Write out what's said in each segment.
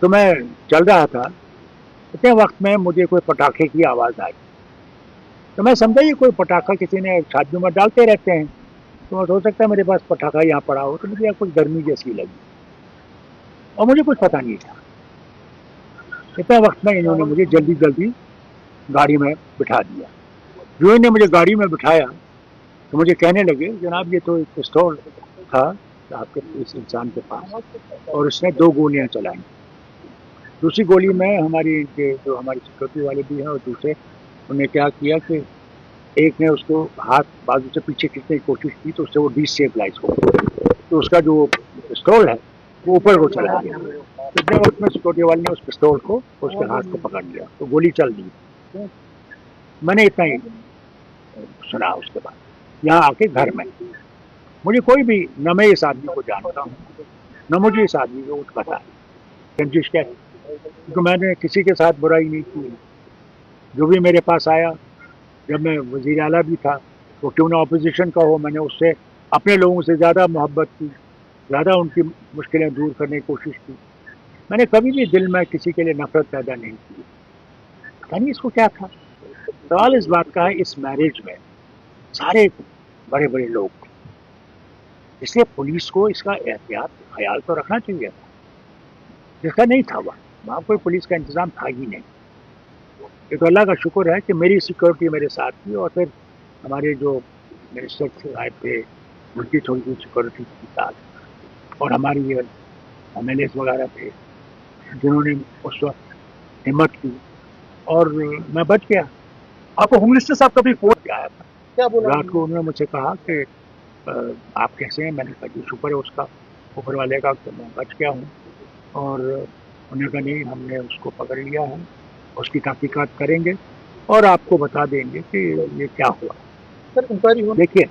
तो मैं चल रहा था, इतने वक्त में मुझे कोई पटाखे की आवाज़ आई। तो मैं समझा ये कोई पटाखा किसी ने शादियों में डालते रहते हैं, तो हो सकता है मेरे पास पटाखा यहाँ पड़ा हो। तो मुझे कुछ गर्मी जैसी लगी और मुझे कुछ पता नहीं था। इतने वक्त में इन्होंने मुझे जल्दी जल्दी गाड़ी में बिठा दिया। जो इन्होंने मुझे गाड़ी में बिठाया तो मुझे कहने लगे, जनाब ये तो एक पिस्तौल था आपके इस इंसान के पास और उसने 2 गोलियां चलाई। दूसरी गोली में जो हमारी सिक्योरिटी वाले भी हैं और दूसरे, उन्होंने क्या किया कि एक ने उसको हाथ बाजू से पीछे खींचने की कोशिश की तो उससे वो डिस्टेबलाइज हो गया, तो उसका जो पिस्तौल है वो ऊपर को चला गया। तो इतने वक्त में सिक्योरिटी वाले ने उस पिस्तौल को उसके हाथ को पकड़ लिया तो गोली चल दी। मैंने इतना ही सुना। उसके बाद यहाँ आके घर में मुझे कोई भी, न मैं इस आदमी को जानता हूँ न मुझे इस आदमी को कुछ पता है। रंजिश क्या है, क्योंकि मैंने किसी के साथ बुराई नहीं की। जो भी मेरे पास आया, जब मैं वज़ीर आला भी था, वो क्यों ना अपोजिशन का हो, मैंने उससे अपने लोगों से ज़्यादा मोहब्बत की, ज़्यादा उनकी मुश्किलें दूर करने की कोशिश की। मैंने कभी भी दिल में किसी के लिए नफरत पैदा नहीं की। पता नहीं इसको क्या था। सवाल इस बात का है, इस मैरिज में सारे बड़े बड़े लोग, इसलिए पुलिस को इसका एहतियात ख्याल तो रखना चाहिए था, जिसका नहीं था। वहाँ कोई पुलिस का इंतज़ाम था ही नहीं। ये तो अल्लाह का शुक्र है कि मेरी सिक्योरिटी मेरे साथ थी और फिर हमारे जो मिनिस्टर आए थे उनकी थोड़ी सी सिक्योरिटी के साथ, और हमारी MLAs वगैरह थे जिन्होंने उस वक्त हिम्मत की और मैं बच गया। आपको होम मिनिस्टर साहब कभी फोन आया था क्या बोला? रात को उन्होंने मुझसे कहा कि आप कैसे हैं। मैंने कहा जी शुक्र है उसका, ऊपर वाले का, कि मैं बच गया हूँ। और उन्होंने कहा नहीं, हमने उसको पकड़ लिया है, उसकी तहकीकात करेंगे और आपको बता देंगे कि ये क्या हुआ। सर इंक्वायरी हो, देखिए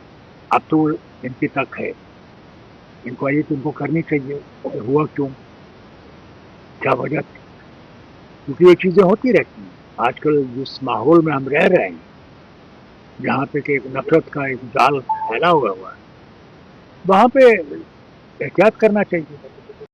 अब तो इनकी तक है, इंक्वायरी तो इनको करनी चाहिए कि हुआ क्यों, क्या वजह थी, क्योंकि ये चीज़ें होती रहती हैं। आजकल जिस माहौल में हम रह रहे हैं, जहाँ पे कि एक नफरत का एक जाल फैला हुआ है, वहाँ पे एहतियात करना चाहिए।